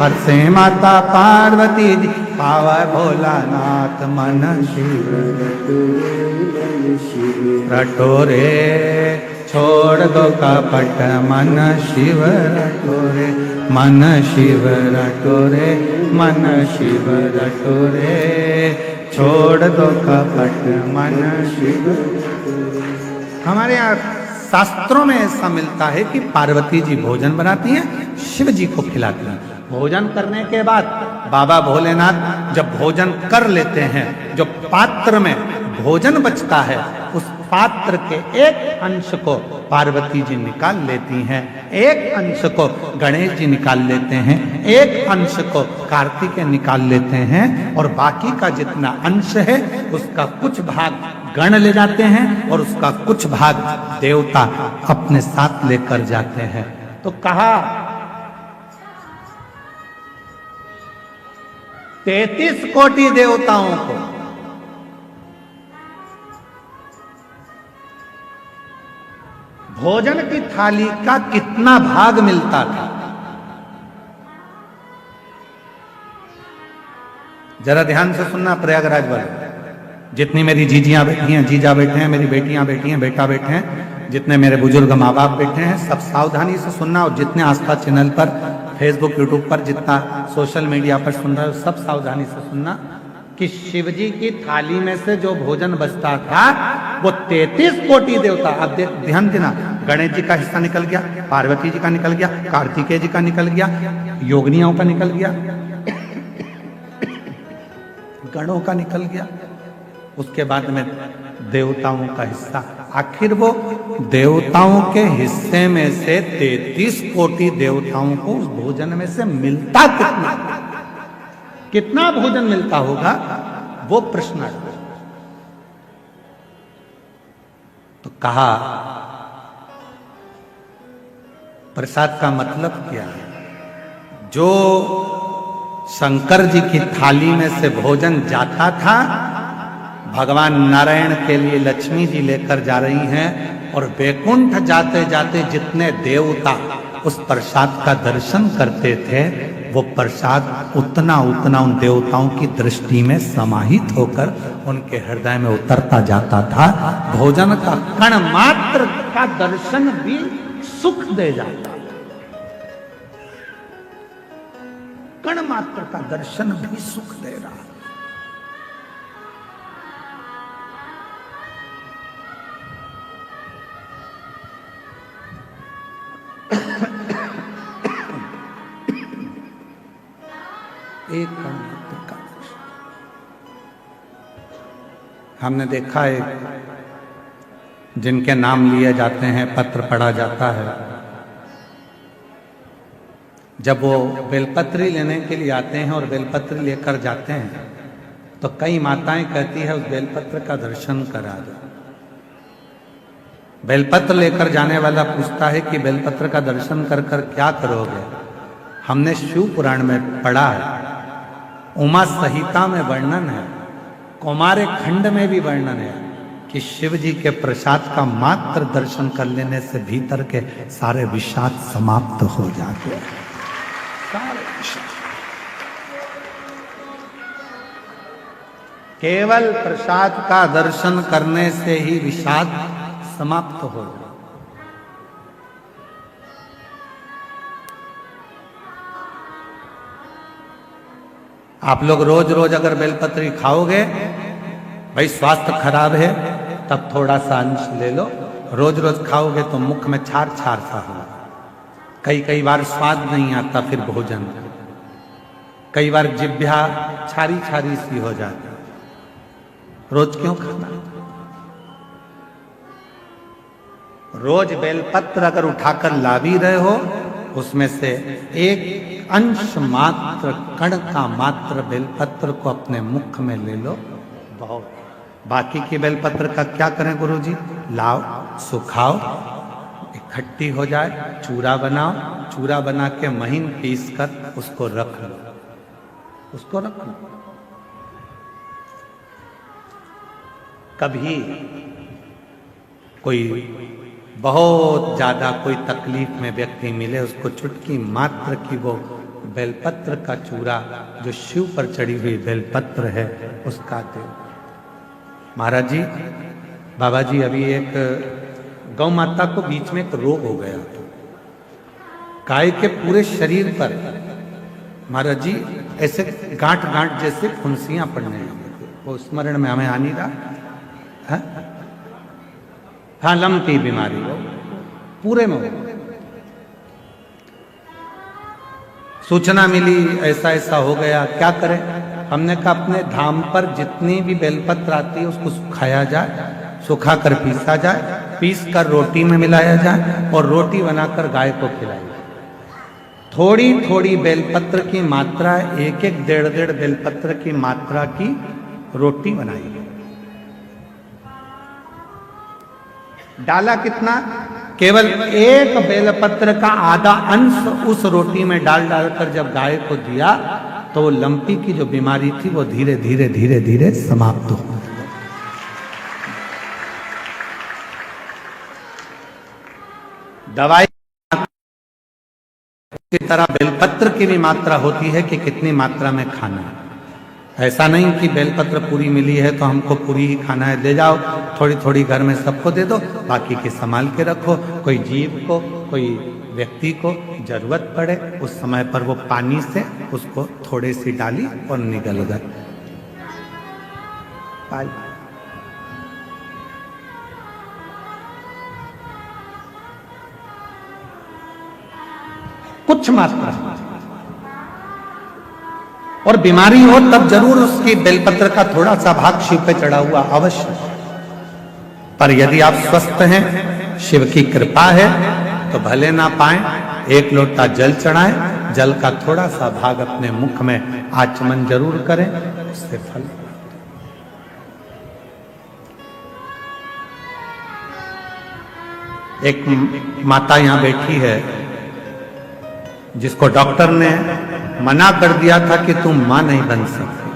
Hershey माता पार्वती जी, पावै भोलानाथ मन शिव रटोरे, छोड़ दो कपट मन शिव रटोरे, मन शिव रटोरे, मन शिव रटोरे, छोड़ दो कपट मन शिव। हमारे यहाँ शास्त्रों में ऐसा मिलता है कि पार्वती जी भोजन बनाती हैं, शिव जी को खिलाती हैं। भोजन करने के बाद बाबा भोलेनाथ जब भोजन कर लेते हैं, जो पात्र में भोजन बचता है उस पात्र के एक अंश को पार्वती जी निकाल लेती हैं, एक अंश को गणेश जी निकाल लेते हैं, एक अंश को कार्तिकेय निकाल लेते हैं, और बाकी का जितना अंश है उसका कुछ भाग गण ले जाते हैं और उसका कुछ भाग देवता अपने साथ लेकर जाते हैं। तो कहा 33 कोटि देवताओं को भोजन की थाली का कितना भाग मिलता था, जरा ध्यान से सुनना प्रयागराज वाले। जितनी मेरी जीजियां बैठी हैं, जीजा बैठे हैं, मेरी बेटियां बैठी हैं, बेटा बैठे हैं, जितने मेरे बुजुर्ग माँ बाप बैठे हैं, सब सावधानी से सुनना। और जितने आस्था चैनल पर, फेसबुक, यूट्यूब पर, जितना सोशल मीडिया पर सुन रहे हो, सब सावधानी से सुनना कि शिवजी की थाली में से जो भोजन बचता था वो 33 कोटि देवता, अब ध्यान देना, गणेश जी का हिस्सा निकल गया, पार्वती जी का निकल गया, कार्तिकेय जी का निकल गया, योगिनियों का निकल गया, गणों का निकल गया, उसके बाद में देवताओं का हिस्सा। आखिर वो देवताओं के हिस्से में से 33 कोटि देवताओं को उस भोजन में से मिलता कितना, कितना भोजन मिलता होगा, वो प्रश्न आता। तो कहा प्रसाद का मतलब क्या है? जो शंकर जी की थाली में से भोजन जाता था, भगवान नारायण के लिए लक्ष्मी जी लेकर जा रही हैं, और वैकुंठ जाते जाते जितने देवता उस प्रसाद का दर्शन करते थे, वो प्रसाद उतना उतना उन देवताओं की दृष्टि में समाहित होकर उनके हृदय में उतरता जाता था। भोजन का कण मात्र का दर्शन भी सुख दे जाता, कण मात्र का दर्शन भी सुख दे रहा। एक कण मात्र का दर्शन। हमने देखा है जिनके नाम लिए जाते हैं, पत्र पढ़ा जाता है, जब वो बेलपत्री लेने के लिए आते हैं और बेलपत्री लेकर जाते हैं तो कई माताएं कहती है उस बेलपत्र का दर्शन करा दो। बेलपत्र लेकर जाने वाला पूछता है कि बेलपत्र का दर्शन कर कर क्या करोगे? हमने शिव पुराण में पढ़ा है, उमा संहिता में वर्णन है, कौमार खंड में भी वर्णन है कि शिव जी के प्रसाद का मात्र दर्शन कर लेने से भीतर के सारे विषाद समाप्त हो जाते हैं। केवल प्रसाद का दर्शन करने से ही विषाद समाप्त हो जाए। आप लोग रोज रोज अगर बेलपत्री खाओगे, भाई स्वास्थ्य खराब है तब थोड़ा सा अंश ले लो, रोज रोज खाओगे तो मुख में छार छार सा होगा, कई बार स्वाद नहीं आता, फिर भोजन कई बार जिभ्या छारी छारी सी हो जाती। रोज क्यों खाना? रोज बेलपत्र अगर उठाकर ला भी रहे हो, उसमें से एक अंश मात्र, कण का मात्र बेलपत्र को अपने मुख में ले लो, बहुत। बाकी की बेलपत्र का क्या करें गुरुजी? लाओ, सुखाओ, इकट्ठी हो जाए, चूरा बनाओ, चूरा बना के महीन पीस कर उसको रख लो, उसको रख लो। कभी कोई बहुत ज्यादा कोई तकलीफ में व्यक्ति मिले, उसको चुटकी मात्र की वो बेलपत्र का चूरा जो शिव पर चढ़ी हुई बेलपत्र है उसका दो। महाराज जी, बाबा जी, अभी एक गौ माता को बीच में एक रोग हो गया, गाय के पूरे शरीर पर महाराज जी ऐसे गांठ गांठ जैसे फुंसियां पड़ने लगी। वो स्मरण में हमें आ नहीं रहा। हाँ, लम्पी बीमारी वो पूरे में हो। सूचना मिली ऐसा ऐसा हो गया, क्या करें? हमने कहा अपने धाम पर जितनी भी बेलपत्र आती है उसको सुखाया जाए, सुखा कर पीसा जाए, पीस कर रोटी में मिलाया जाए और रोटी बनाकर गाय को खिलाई जाए। थोड़ी थोड़ी बेलपत्र की मात्रा, एक एक डेढ़ डेढ़ बेलपत्र की मात्रा की रोटी बनाई गई। डाला कितना? केवल एक बेलपत्र का आधा अंश उस रोटी में डाल डालकर जब गाय को दिया तो वो लंपी की जो बीमारी थी वो धीरे धीरे धीरे धीरे समाप्त हो। दवाई की तरह बेलपत्र की भी मात्रा होती है कि कितनी मात्रा में खाना है। ऐसा नहीं कि बेलपत्र पूरी मिली है तो हमको पूरी ही खाना है, ले जाओ थोड़ी थोड़ी घर में सबको दे दो, बाकी के संभाल के रखो। कोई जीव को, कोई व्यक्ति को जरूरत पड़े उस समय पर वो पानी से उसको थोड़ी सी डाली और निगल गए। कुछ मात्रा, और बीमारी हो तब जरूर उसकी बेलपत्र का थोड़ा सा भाग शिव पे चढ़ा हुआ अवश्य। पर यदि आप स्वस्थ हैं, शिव की कृपा है, तो भले ना पाए, एक लोटा जल चढ़ाएं, जल का थोड़ा सा भाग अपने मुख में आचमन जरूर करें, उससे फल। एक माता यहां बैठी है जिसको डॉक्टर ने मना कर दिया था कि तुम मां नहीं बन सकते।